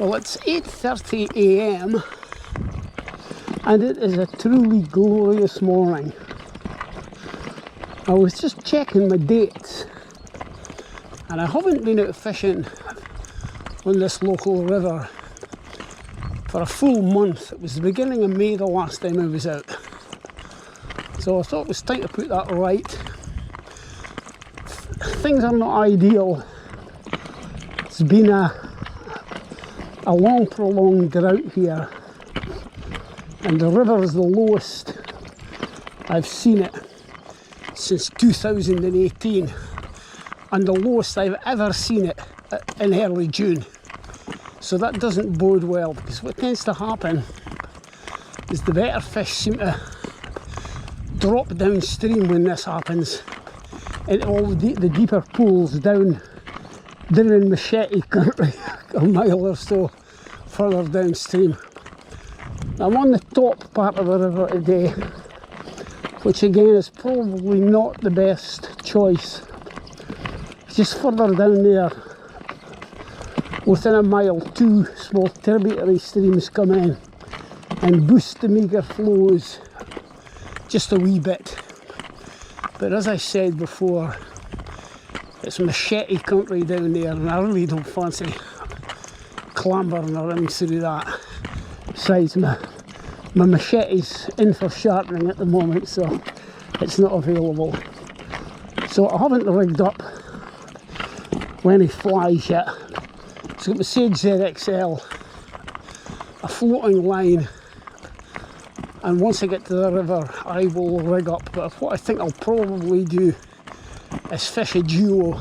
Well, it's 8:30 a.m. and it is a truly glorious morning. I was just checking my dates and I haven't been out fishing on this local river for a full month. It was the beginning of May the last time I was out. So I thought it was time to put that right. Things are not ideal. It's been a long prolonged drought here and the river is the lowest I've seen it since 2018 and the lowest I've ever seen it in early June. So that doesn't bode well, because what tends to happen is the better fish seem to drop downstream when this happens into all the deeper pools down in Machete country, a mile or so further downstream. I'm on the top part of the river today, which again is probably not the best choice. Just further down there, within a mile, two small tributary streams come in and boost the meagre flows just a wee bit. But as I said before, it's Machete country down there and I really don't fancy clambering around through that. Besides, my machete's in for sharpening at the moment, so it's not available. So I haven't rigged up with any flies yet. So I've got my Sage ZXL, a floating line, and once I get to the river I will rig up. But what I think I'll probably do is fish a duo,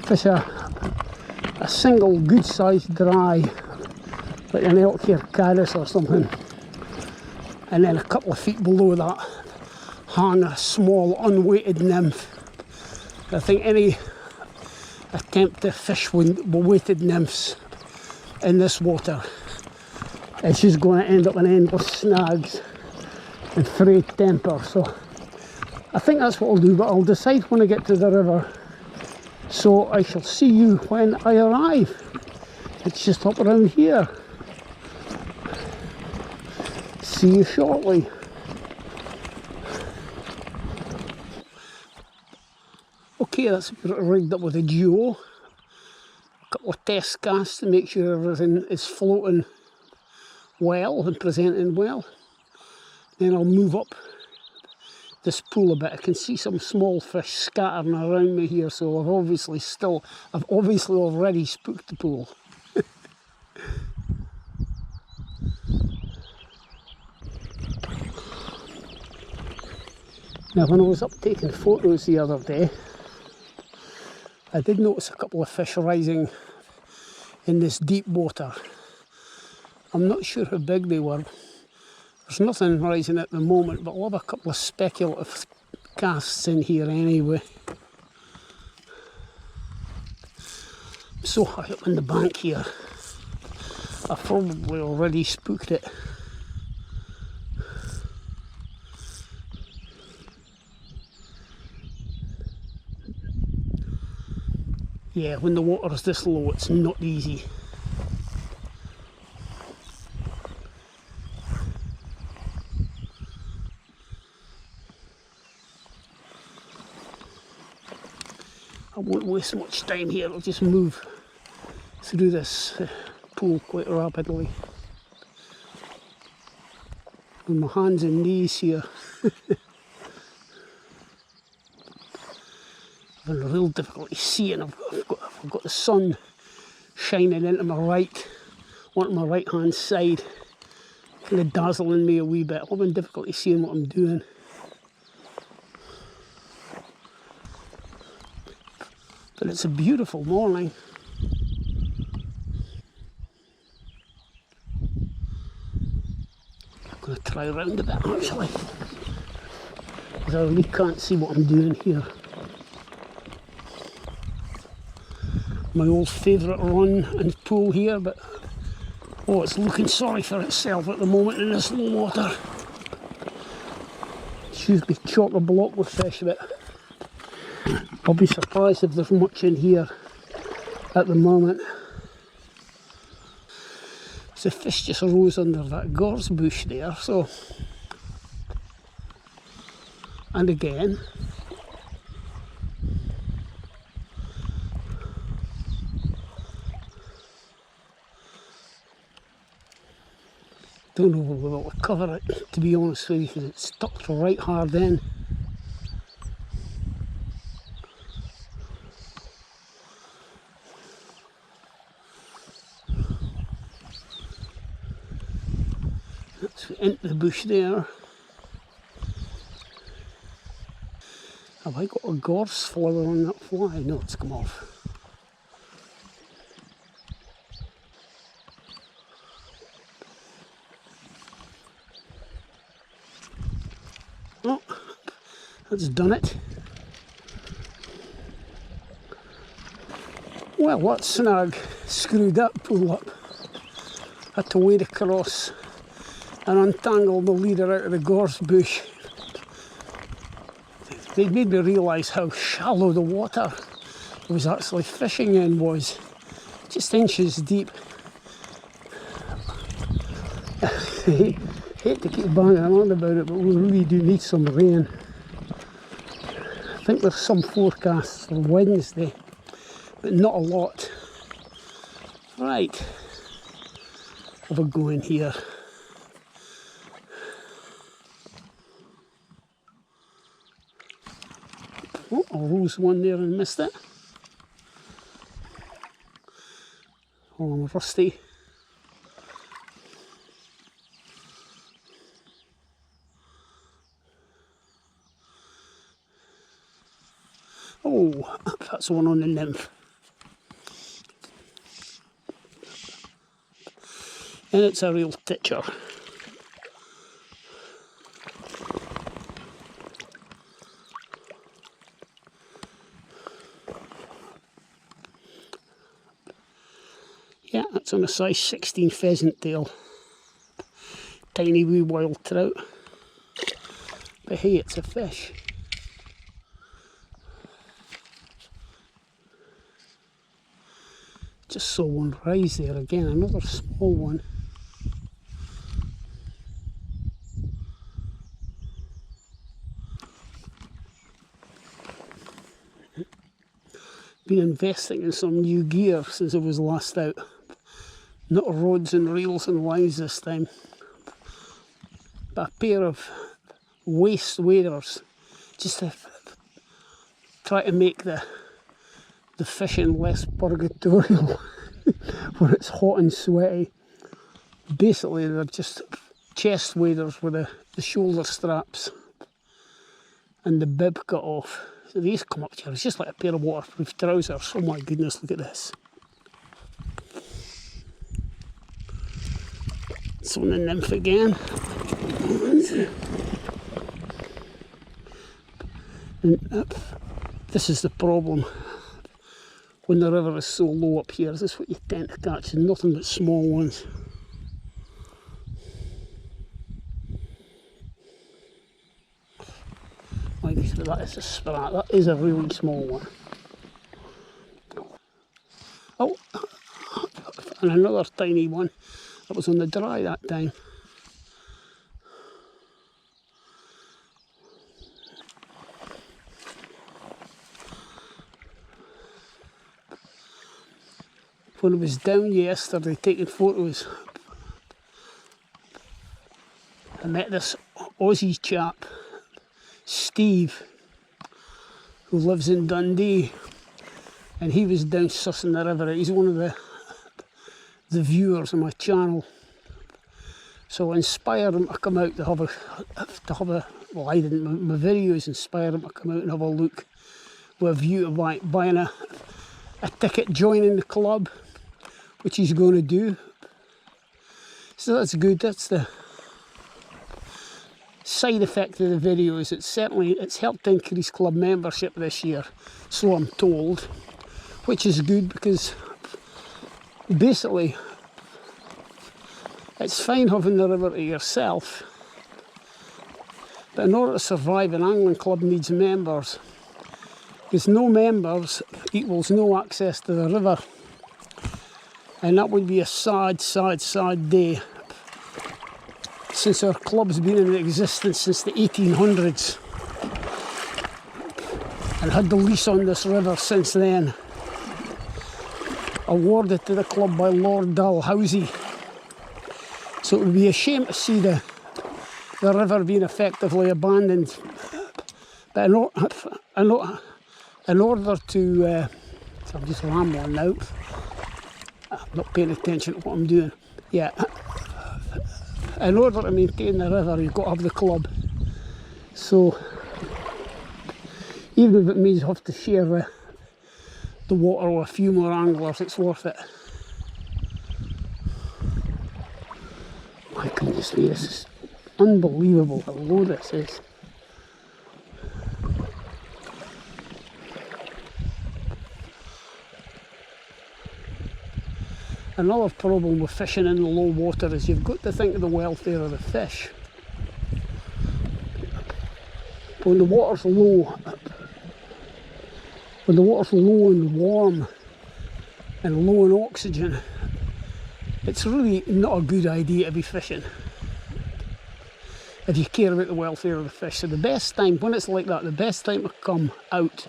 fish a single good sized dry, like an elk hair caddis or something, and then a couple of feet below that hang a small unweighted nymph. I think any attempt to fish with weighted nymphs in this water, it's just going to end up in endless snags and frayed temper. So I think that's what I'll do, but I'll decide when I get to the river. So I shall see you when I arrive. It's just up around here. See you shortly. Okay, that's rigged up with a duo. A couple of test casts to make sure everything is floating well and presenting well. Then I'll move up this pool a bit. I can see some small fish scattering around me here, so I've obviously already spooked the pool. Now, when I was up taking photos the other day, I did notice a couple of fish rising in this deep water. I'm not sure how big they were. There's nothing rising at the moment, but I'll have a couple of speculative casts in here anyway. I'm so high up in the bank here, I've probably already spooked it. Yeah, when the water's this low, it's not easy. I won't waste much time here, I'll just move through this pool quite rapidly. With my hands and knees here. I'm having a real difficulty seeing. I've got the sun shining into my right, onto my right hand side, kind of dazzling me a wee bit. I'm having difficulty seeing what I'm doing. But it's a beautiful morning. I'm going to try around a bit actually, because I really can't see what I'm doing here. My old favourite run and pool here, but oh, it's looking sorry for itself at the moment in this low water. It's usually chock-a-block with fish, but I'll be surprised if there's much in here at the moment. The fish just rose under that gorse bush there, so. And again. Don't know if we'll be able to cover it, to be honest with you, because it's stuck right hard in. That's into the bush there. Have I got a gorse flower on that fly? No, it's come off. Oh, that's done it. Well, that snag screwed that pool up. Had to wade across and untangle the leader out of the gorse bush. They made me realise how shallow the water I was actually fishing in was. Just inches deep. Hate to keep banging on about it, but we really do need some rain. I think there's some forecasts for Wednesday, but not a lot. Right, have a go in here. Oh, I rose one there and missed it. Oh, I'm rusty. Oh, that's one on the nymph. And it's a real titcher. Yeah, that's on a size 16 pheasant tail. Tiny wee wild trout. But hey, it's a fish. Just saw one rise there again, another small one. Been investing in some new gear since I was last out. Not rods and reels and lines this time, but a pair of waist waders, just to try to make the fishing less purgatorial when it's hot and sweaty. Basically they're just chest waders with the shoulder straps and the bib cut off. So these come up here, it's just like a pair of waterproof trousers. Oh my goodness, look at this. That's on the nymph again. And this is the problem when the river is so low up here. This is what you tend to catch, nothing but small ones. Like that is a sprat, that is a really small one. Oh, and another tiny one that was on the dry that time. When I was down yesterday taking photos, I met this Aussie chap, Steve, who lives in Dundee, and he was down sussing the river. He's one of the viewers on my channel, so I inspired him to come out to have a well, I didn't, my videos inspired him to come out and have a look with a view of buying a ticket, joining the club, which he's going to do. So that's good. That's the side effect of the video, is it's helped increase club membership this year, so I'm told, which is good, because basically it's fine having the river to yourself, but in order to survive, an angling club needs members, because no members equals no access to the river, and that would be a sad, sad, sad day, since our club's been in existence since the 1800s and had the lease on this river since then, awarded to the club by Lord Dalhousie. So it would be a shame to see the river being effectively abandoned. But in order to, so I'm just rambling now, I'm not paying attention to what I'm doing. Yeah, in order to maintain the river, you've got to have the club. So even if it means you have to share the water with a few more anglers, it's worth it. My goodness me, this is unbelievable how low this is. Another problem with fishing in the low water is you've got to think of the welfare of the fish. When the water's low, and warm and low in oxygen, it's really not a good idea to be fishing if you care about the welfare of the fish. So the best time, when it's like that, the best time to come out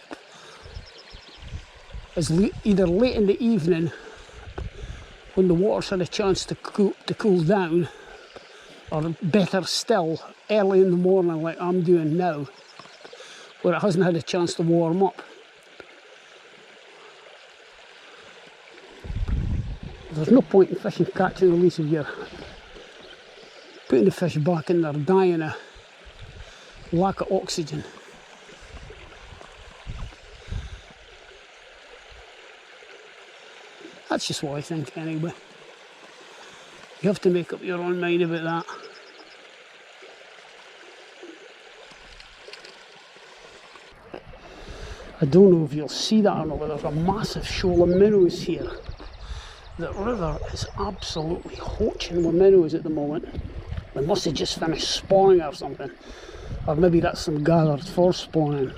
is either late in the evening, when the water's had a chance to cool down, or better still, early in the morning like I'm doing now, where it hasn't had a chance to warm up. There's no point in fishing catch and release if you're putting the fish back in there dying of lack of oxygen. That's just what I think anyway. You have to make up your own mind about that. I don't know if you'll see that or not, but there's a massive shoal of minnows here. The river is absolutely hoaching with minnows at the moment. They must have just finished spawning or something. Or maybe that's some gathered for spawning.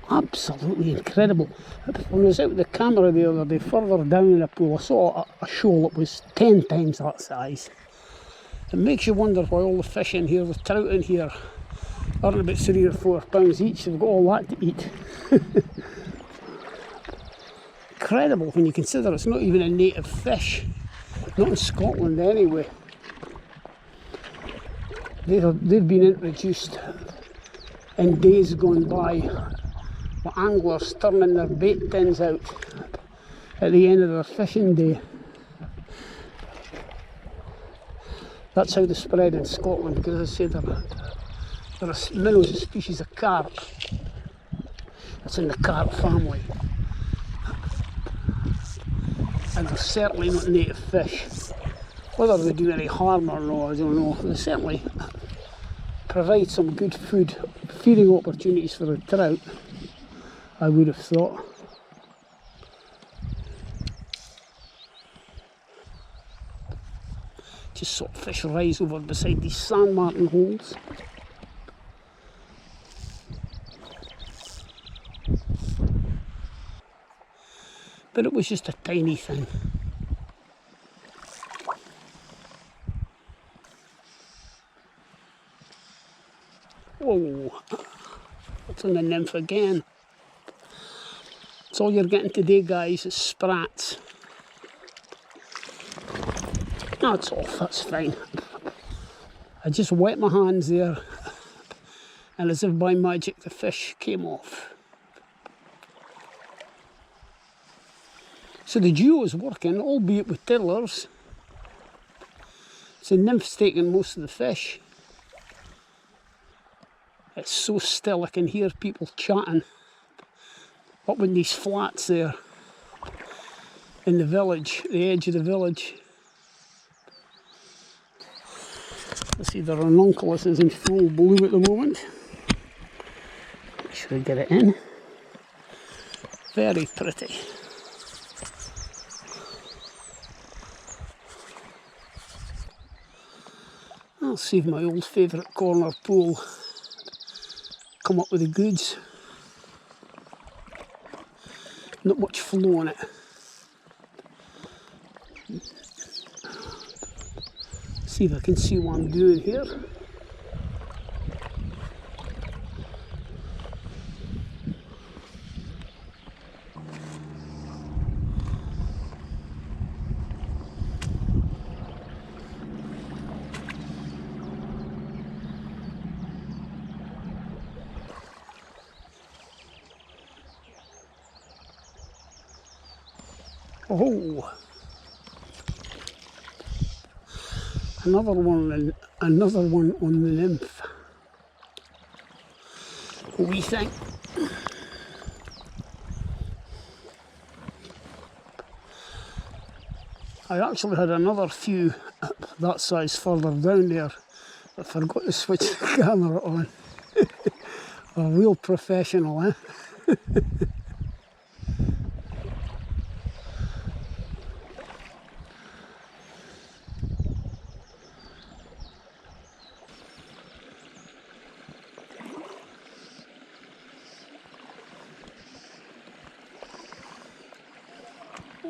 Absolutely incredible. When I was out with the camera the other day, further down in the pool, I saw a shoal that was 10 times that size. It makes you wonder why all the fish in here, the trout in here, aren't about 3 or 4 pounds each. They've got all that to eat. Incredible when you consider it's not even a native fish. Not in Scotland anyway. They've been introduced in days gone by, with anglers turning their bait tins out at the end of their fishing day. That's how they spread in Scotland, because as I said, there are minnows, a species of carp. It's in the carp family. And they're certainly not native fish. Whether they do any harm or not, I don't know. They certainly provide some good feeding opportunities for the trout, I would have thought. Just sort of fish rise over beside these sand martin holes. But it was just a tiny thing. Whoa, it's on the nymph again. That's all you're getting today, guys, is sprats. That's off, that's fine. I just wet my hands there, and as if by magic the fish came off. So the duo is working, albeit with tillers. So the nymph's taking most of the fish. It's so still I can hear people chatting up in these flats there in the village, the edge of the village. Let's see, the ranunculus is in full bloom at the moment. Make sure I get it in. Very pretty. I'll save my old favourite corner pool. Come up with the goods. Not much flow on it. See if I can see what I'm doing here. Oh, another one on the nymph. We think. I actually had another few that size further down there, but forgot to switch the camera on. A real professional, eh?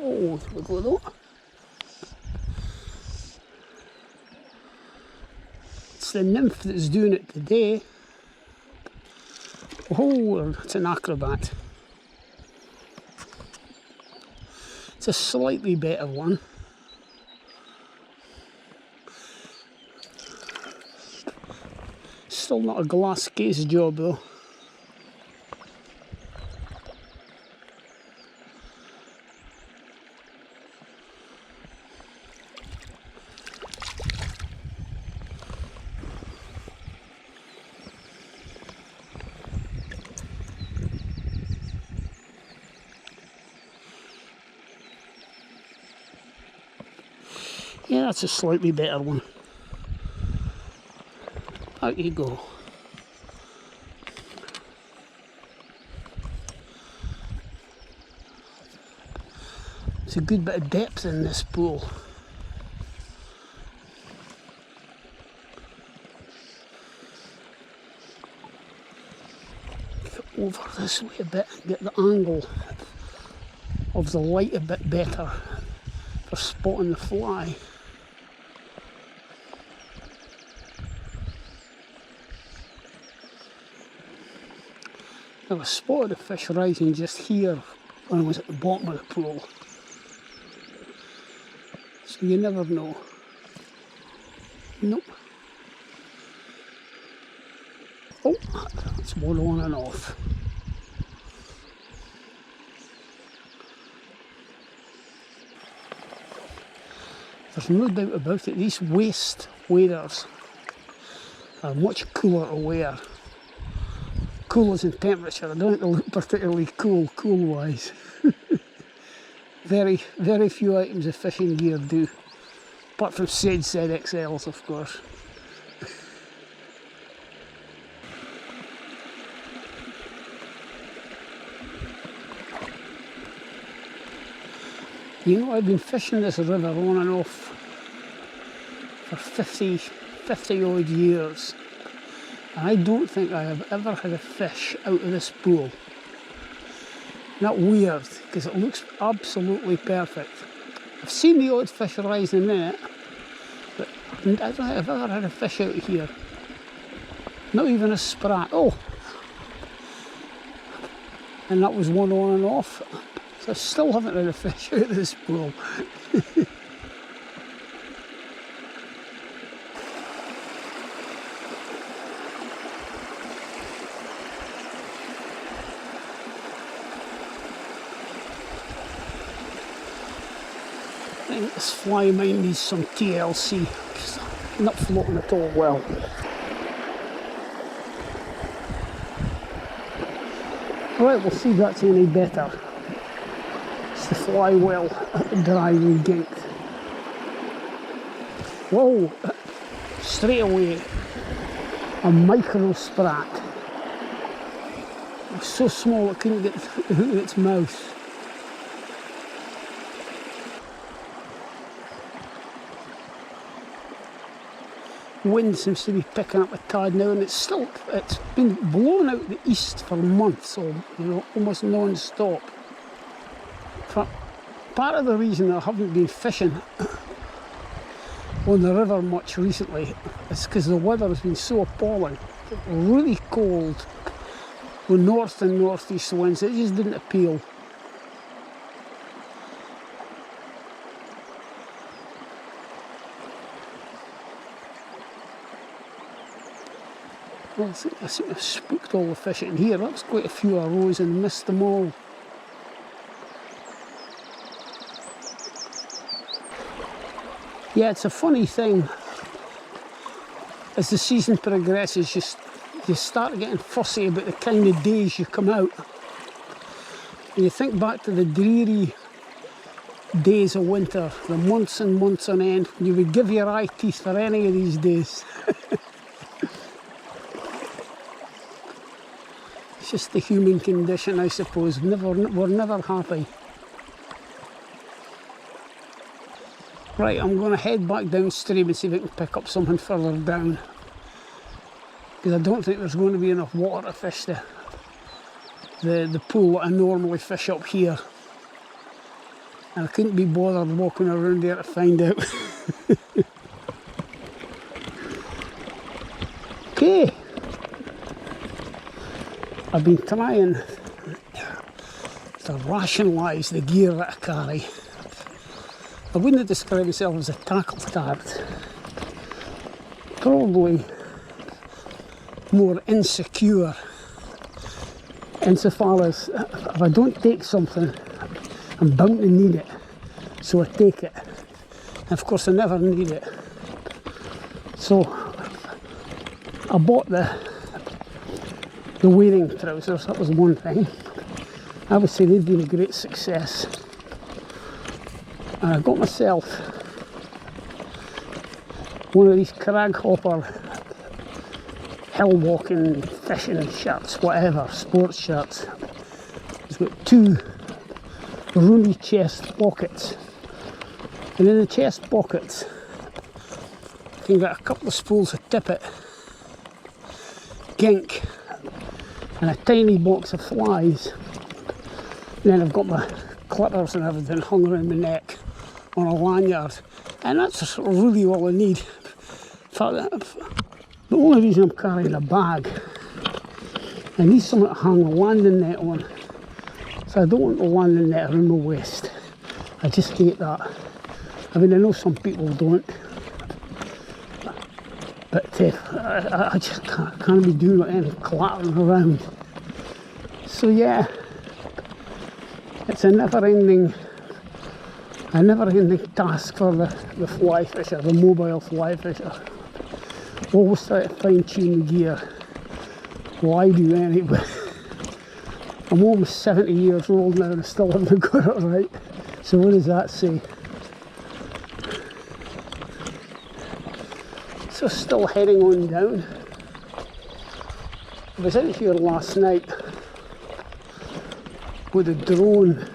Oh, there we go though. It's the nymph that's doing it today. Oh, it's an acrobat. It's a slightly better one. Still not a glass case job though. Yeah, that's a slightly better one. Out you go. There's a good bit of depth in this pool. Go over this way a bit and get the angle of the light a bit better for spotting the fly. I spotted a fish rising just here when I was at the bottom of the pool. So you never know. Nope. Oh, that's one on and off. There's no doubt about it, these waist waders are much cooler to wear. Cool as in temperature, I don't look particularly cool wise. Very few items of fishing gear do. apart from said ZXLs, of course. You know, I've been fishing this river on and off for 50 odd years, and I don't think I have ever had a fish out of this pool. Not weird, because it looks absolutely perfect. I've seen the odd fish rising in it, but I don't think I've ever had a fish out of here. Not even a sprat. Oh! And that was one on and off. So I still haven't had a fish out of this pool. I think this fly might need some TLC. It's not floating at all well. Right, we'll see if that's any better. It's the fly well dry and ginked. Whoa! Straight away, a micro sprat. It was so small it couldn't get through its mouth. Wind seems to be picking up a tad now, and it's been blowing out the east for months, so you know, almost non-stop. Part of the reason I haven't been fishing on the river much recently is because the weather has been so appalling. Really cold with north and northeast winds. It just didn't appeal. Well, I think I've spooked all the fish in here. That was quite a few arrows and missed them all. Yeah, it's a funny thing. As the season progresses, you start getting fussy about the kind of days you come out. And you think back to the dreary days of winter, the months and months on end, when you would give your eye teeth for any of these days. It's just the human condition, I suppose. We're never happy. Right, I'm going to head back downstream and see if I can pick up something further down. Because I don't think there's going to be enough water to fish the pool that I normally fish up here. And I couldn't be bothered walking around there to find out. Okay. I've been trying to rationalise the gear that I carry. I wouldn't describe myself as a tackle tart. Probably more insecure insofar as if I don't take something, I'm bound to need it. So I take it. And of course I never need it. So I bought the wading trousers. That was one thing. I would say they've been a great success. And I got myself one of these crag hopper hill walking, fishing shirts, whatever, sports shirts. It's got two roomy chest pockets, and in the chest pockets you can get a couple of spools of tippet, gink, and a tiny box of flies. And then I've got my clippers and everything hung around my neck on a lanyard, and that's really all I need. The only reason I'm carrying a bag, I need something to hang a landing net on, so I don't want the landing net around my waist. I just hate that. I mean, I know some people don't, but I just can't be doing any clattering around. So yeah, it's a never-ending task for the fly fisher, the mobile fly fisher. Always try to fine-tune the gear. Well, I do anyway. I'm almost 70 years old now and I still haven't got it right. So what does that say? So still heading on down. I was out here last night with a drone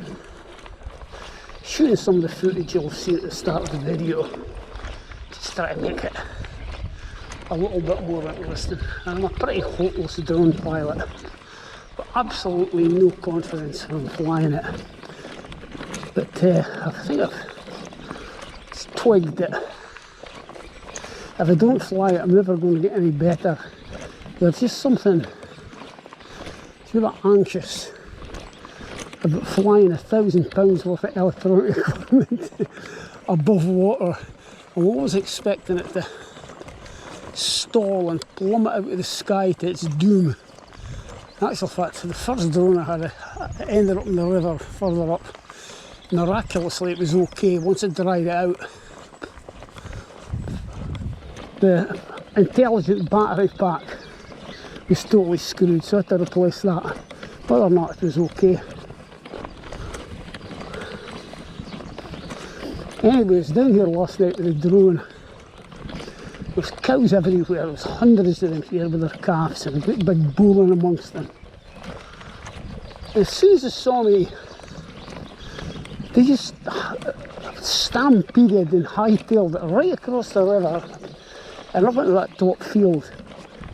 shooting some of the footage you'll see at the start of the video. Just try to make it a little bit more interesting. I'm a pretty hopeless drone pilot, but absolutely no confidence in flying it. But I think I've twigged that if I don't fly it, I'm never going to get any better. There's just something bit anxious about flying £1,000 worth of electronic equipment above water. I'm always expecting it to stall and plummet out of the sky to its doom. In actual fact, the first drone I had, it ended up in the river further up. Miraculously it was okay once it dried it out. The intelligent battery pack was totally screwed, so I had to replace that. Whether or not it was okay. Anyways, down here last night with the drone, there's cows everywhere. There's hundreds of them here with their calves and a great big bull amongst them. And as soon as they saw me, they just stampeded and hightailed it right across the river and up into that top field.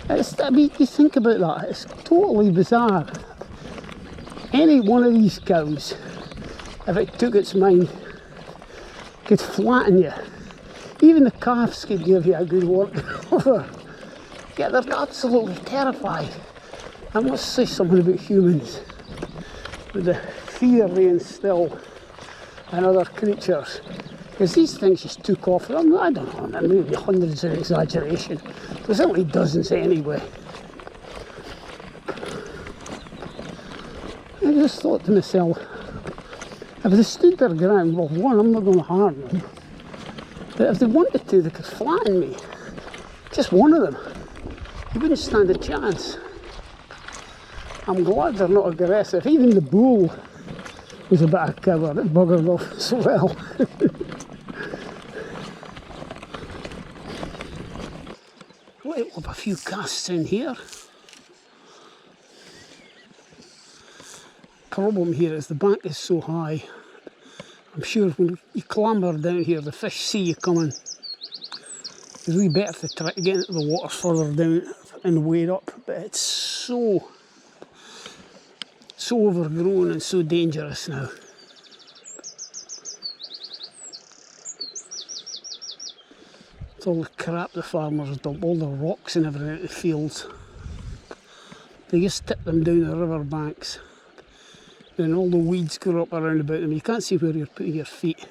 I mean, you think about that, it's totally bizarre. Any one of these cows, if it took its mind, could flatten you. Even the calves could give you a good work over. Yeah, they're absolutely terrified. I must say something about humans, with the fear they instill in other creatures. Because these things just took off. I don't know, maybe hundreds of exaggeration. There's only dozens anyway. I just thought to myself, if they stood their ground, well, one, I'm not going to harm them. But if they wanted to, they could flatten me. Just one of them. You wouldn't stand a chance. I'm glad they're not aggressive. Even the bull was a bit of a coward. It buggered off as well. Right, we'll have a few casts in here. Problem here is the bank is so high. I'm sure when you clamber down here, the fish see you coming. It's really better to try to get into the water further down and wade up, but it's so overgrown and so dangerous now. It's all the crap the farmers dump, all the rocks and everything out the fields. They just tip them down the river banks. And all the weeds grow up around about them. You can't see where you're putting your feet.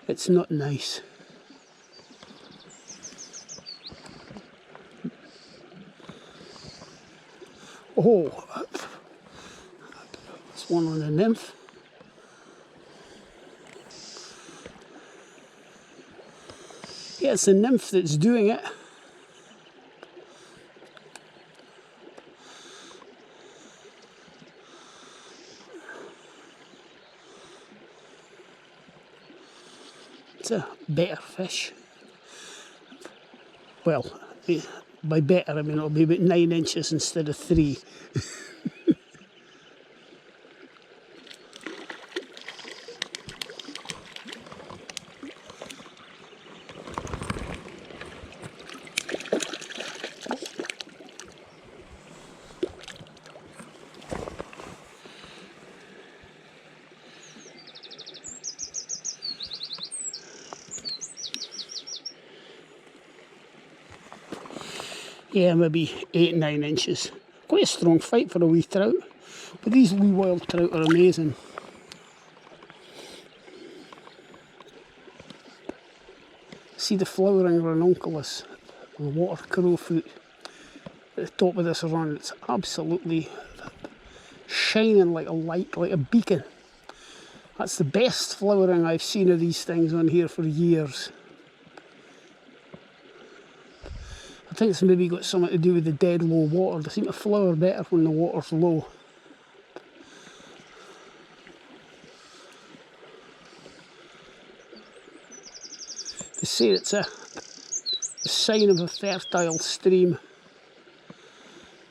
It's not nice. Oh, there's one on the nymph. Yeah, it's the nymph that's doing it. It's a better fish. Well, by better I mean it'll be about 9 inches instead of 3. Yeah, maybe 8, 9 inches. Quite a strong fight for a wee trout. But these wee wild trout are amazing. See the flowering ranunculus, the water crowfoot at the top of this run. It's absolutely shining like a light, like a beacon. That's the best flowering I've seen of these things on here for years. I think it's maybe got something to do with the dead low water. They seem to flower better when the water's low. They say it's a a sign of a fertile stream.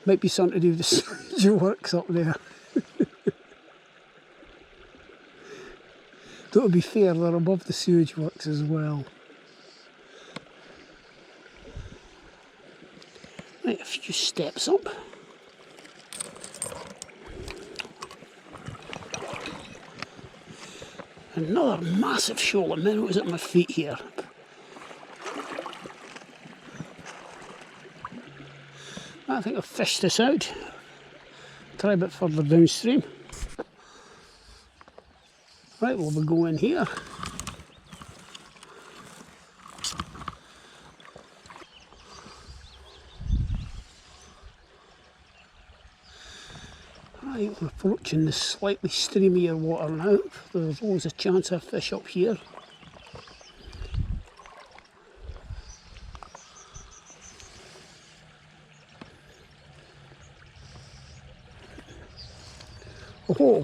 Might be something to do with the sewage works up there. Though to be fair, they're above the sewage works as well. Right, a few steps up. Another massive shoal of minnows at my feet here. I think I've fished this out. Try a bit further downstream. Right, we'll be going here. Right, we're approaching the slightly streamier water now. There's always a chance of fish up here. Oh,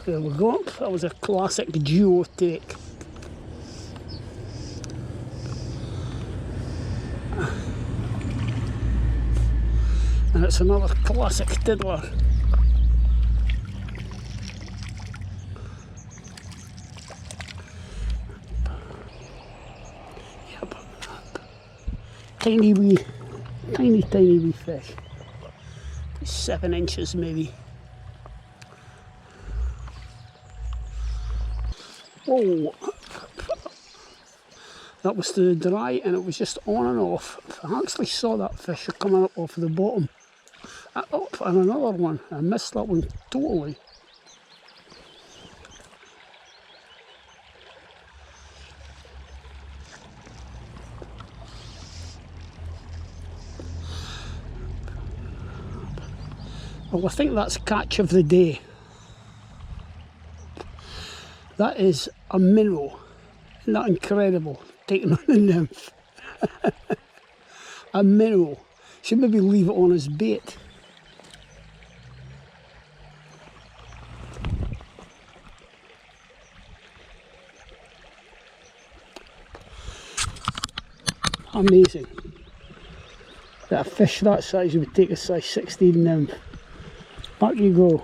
there we go. That was a classic duo take. And it's another classic diddler. Yep. Tiny wee fish. 7 inches maybe. Whoa, that was to the dry and it was just on and off. I actually saw that fish coming up off the bottom. Up and another one. I missed that one totally. Well, I think that's catch of the day. That is a minnow. Isn't that incredible? Taking on a nymph. A minnow. Should maybe leave it on as bait. Amazing. That a fish that size would take a size 16 nymph. Back you go.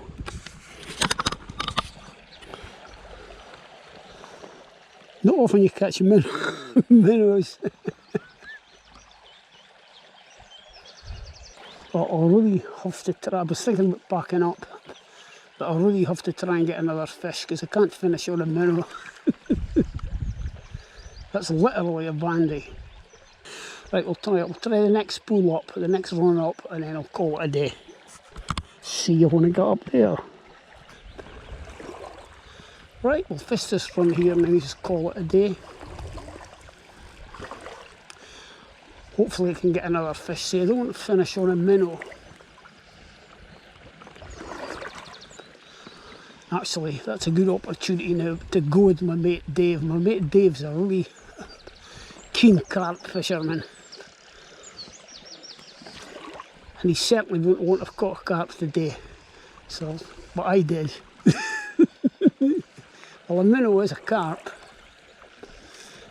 Not often you catch minnows. But I'll really have to try. I was thinking about backing up, but I'll really have to try and get another fish because I can't finish on a minnow. That's literally a bandy. Right, we'll try it. We'll try the next pull up, the next run up, and then I'll call it a day. See you when I get up there. Right, we'll fish this from here and then just call it a day. Hopefully I can get another fish. See, I don't want to finish on a minnow. Actually, that's a good opportunity now to go with my mate Dave. My mate Dave's a really keen carp fisherman. And he certainly wouldn't want to have caught a carp today. So, but I did. Well, a minnow is a carp.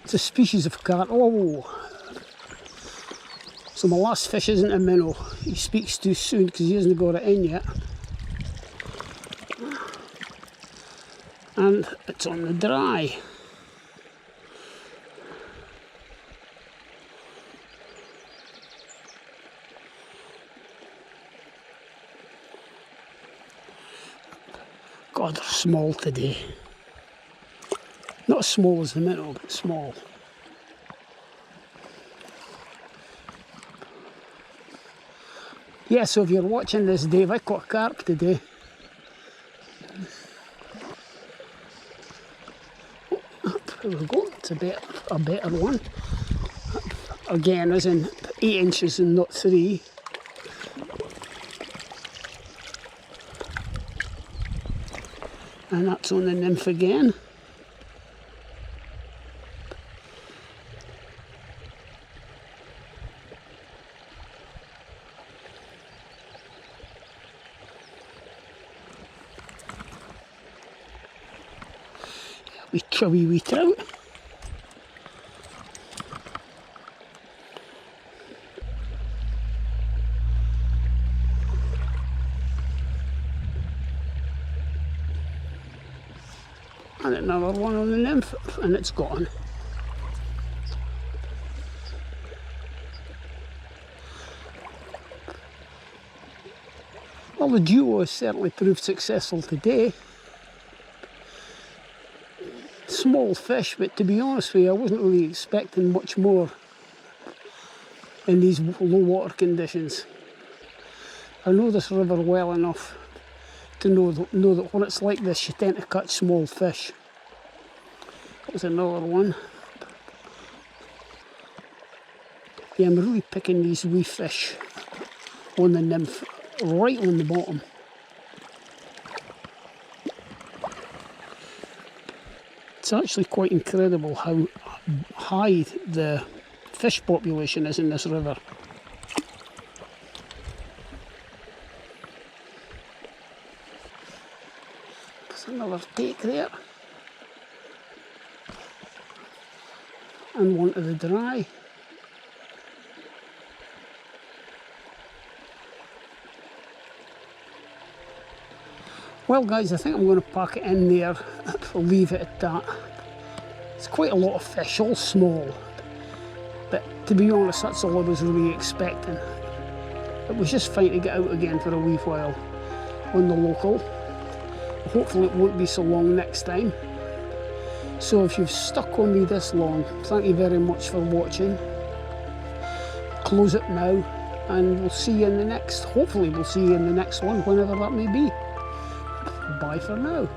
It's a species of carp. Oh! So my last fish isn't a minnow. He speaks too soon because he hasn't got it in yet. And it's on the dry. God, they're small today. Not as small as the minnow, but small. Yeah, so if you're watching this, Dave, I caught a carp today. There we go, it's a better one. Again, as in 8 inches and not 3. And that's on the nymph again. Wee chubby wee trout. And another one on the nymph, and it's gone. Well, the duo has certainly proved successful today. Small fish, but to be honest with you, I wasn't really expecting much more in these low water conditions. I know this river well enough to know that when it's like this, you tend to catch small fish. There's another one. Yeah, I'm really picking these wee fish on the nymph, right on the bottom. It's actually quite incredible how high the fish population is in this river. There's another take there. And one to the dry. Well guys, I think I'm going to pack it in there. I'll leave it at that. It's quite a lot of fish, all small. But to be honest, that's all I was really expecting. It was just fine to get out again for a wee while on the local. Hopefully it won't be so long next time. So if you've stuck on me this long, thank you very much for watching. Close it now, and we'll see you in the next, hopefully we'll see you in the next one, whenever that may be. Bye for now.